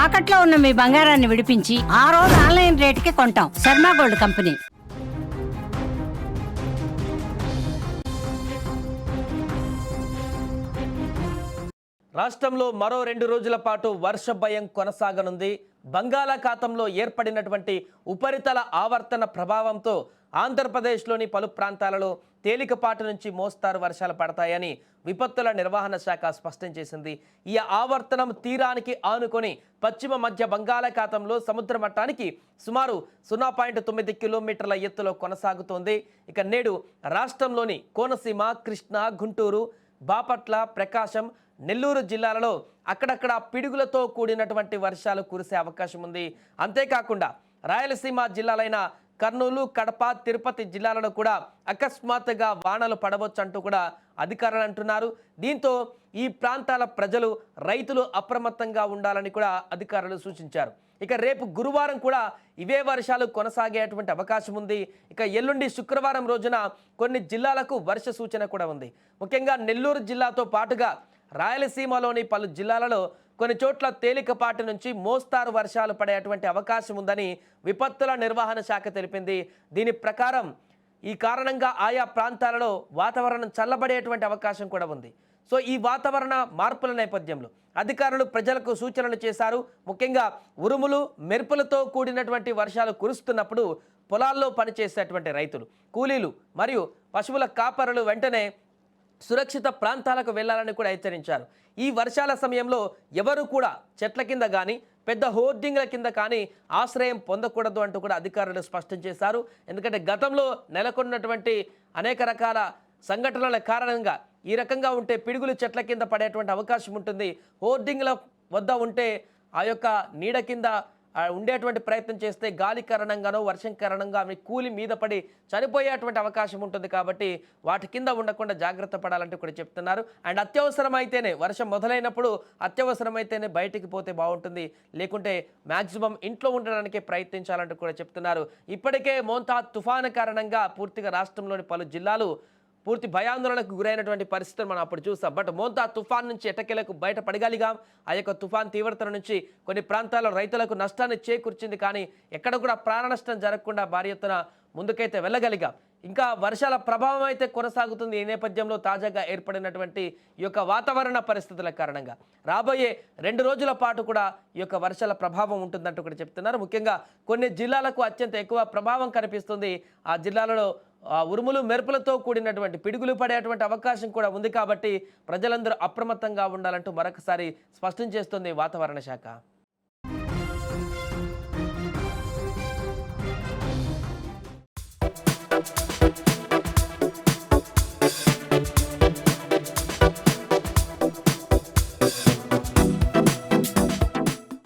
తాకట్లో ఉన్న మీ బంగారాన్ని విడిపించి ఆ రోజు ఆన్లైన్ రేటుకి కొంటాం. Sharma gold company. రాష్ట్రంలో మరో 2 రోజుల పాటు వర్ష భయం కొనసాగనుంది. బంగాళాఖాతంలో ఏర్పడినటువంటి ఉపరితల ఆవర్తన ప్రభావంతో ఆంధ్రప్రదేశ్లోని పలు ప్రాంతాలలో తేలికపాటి నుంచి మోస్తారు వర్షాలు పడతాయని విపత్తుల నిర్వహణ శాఖ స్పష్టం చేసింది. ఈ ఆవర్తనం తీరానికి ఆనుకొని పశ్చిమ మధ్య బంగాళాఖాతంలో సముద్ర మట్టానికి సుమారు 0.9 కిలోమీటర్ల ఎత్తులో కొనసాగుతోంది. ఇక నేడు రాష్ట్రంలోని కోనసీమ, కృష్ణా, గుంటూరు, బాపట్ల, ప్రకాశం, నెల్లూరు జిల్లాలలో అక్కడక్కడ పిడుగులతో కూడినటువంటి వర్షాలు కురిసే అవకాశం ఉంది. అంతేకాకుండా రాయలసీమ జిల్లాలైన కర్నూలు, కడప, తిరుపతి జిల్లాలలో కూడా అకస్మాత్తుగా వానలు పడవచ్చు అంటూ కూడా అధికారులు అంటున్నారు. దీంతో ఈ ప్రాంతాల ప్రజలు, రైతులు అప్రమత్తంగా ఉండాలని కూడా అధికారులు సూచించారు. ఇక రేపు గురువారం కూడా ఇవే వర్షాలు కొనసాగేటువంటి అవకాశం ఉంది. ఇక ఎల్లుండి శుక్రవారం రోజున కొన్ని జిల్లాలకు వర్ష సూచన కూడా ఉంది. ముఖ్యంగా నెల్లూరు జిల్లాతో పాటుగా రాయలసీమలోని పలు జిల్లాలలో కొన్ని చోట్ల తేలికపాటి నుంచి మోస్తారు వర్షాలు పడేటువంటి అవకాశం ఉందని విపత్తుల నిర్వహణ శాఖ తెలిపింది. దీని ప్రకారం ఈ కారణంగా ఆయా ప్రాంతాలలో వాతావరణం చల్లబడేటువంటి అవకాశం కూడా ఉంది. సో ఈ వాతావరణ మార్పుల నేపథ్యంలో అధికారులు ప్రజలకు సూచనలు చేశారు. ముఖ్యంగా ఉరుములు, మెరుపులతో కూడినటువంటి వర్షాలు కురుస్తున్నప్పుడు పొలాల్లో పనిచేసేటువంటి రైతులు, కూలీలు మరియు పశువుల కాపరులు వెంటనే సురక్షిత ప్రాంతాలకు వెళ్లాలని కూడా హెచ్చరించారు. ఈ వర్షాల సమయంలో ఎవరు కూడా చెట్ల కింద కానీ పెద్ద హోర్డింగ్ల కింద కానీ ఆశ్రయం పొందకూడదు అంటూ కూడా అధికారులు స్పష్టం చేశారు. ఎందుకంటే గతంలో నెలకొన్నటువంటి అనేక రకాల సంఘటనల కారణంగా ఈ రకంగా ఉంటే పిడుగులు చెట్ల కింద పడేటువంటి అవకాశం ఉంటుంది. హోర్డింగ్ల వద్ద ఉంటే ఆ యొక్క నీడ కింద ఉండేటువంటి ప్రయత్నం చేస్తే గాలి కారణంగానో వర్షం కారణంగా అవి కూలి మీద పడి చనిపోయేటువంటి అవకాశం ఉంటుంది. కాబట్టి వాటి కింద ఉండకుండా జాగ్రత్త పడాలంటూ కూడా చెప్తున్నారు. అండ్ అత్యవసరమైతేనే, వర్షం మొదలైనప్పుడు అత్యవసరమైతేనే బయటికి పోతే బాగుంటుంది, లేకుంటే మ్యాక్సిమం ఇంట్లో ఉండడానికే ప్రయత్నించాలంటూ కూడా చెప్తున్నారు. ఇప్పటికే మోంతా తుఫాను కారణంగా పూర్తిగా రాష్ట్రంలోని పలు జిల్లాలు పూర్తి భయాందోళనకు గురైనటువంటి పరిస్థితులు మనం అప్పుడు చూసాం. బట్ మోంతా తుఫాన్ నుంచి ఎట్టకేలకు బయటపడగలిగాం. ఆ యొక్క తుఫాన్ తీవ్రత నుంచి కొన్ని ప్రాంతాల్లో రైతులకు నష్టాన్ని చేకూర్చింది. కానీ ఎక్కడ కూడా ప్రాణ నష్టం జరగకుండా భారీ ఎత్తున ముందుకైతే వెళ్ళగలిగాం. ఇంకా వర్షాల ప్రభావం అయితే కొనసాగుతుంది. ఈ నేపథ్యంలో తాజాగా ఏర్పడినటువంటి ఈ యొక్క వాతావరణ పరిస్థితుల కారణంగా రాబోయే 2 రోజుల పాటు కూడా ఈ యొక్క వర్షాల ప్రభావం ఉంటుందంటూ కూడా చెప్తున్నారు. ముఖ్యంగా కొన్ని జిల్లాలకు అత్యంత ఎక్కువ ప్రభావం కనిపిస్తుంది. ఆ జిల్లాలలో ఉరుములు, మెరుపులతో కూడినటువంటి పిడుగులు పడేటువంటి అవకాశం కూడా ఉంది. కాబట్టి ప్రజలందరూ అప్రమత్తంగా ఉండాలంటూ మరొకసారి స్పష్టం చేస్తుంది వాతావరణ శాఖ.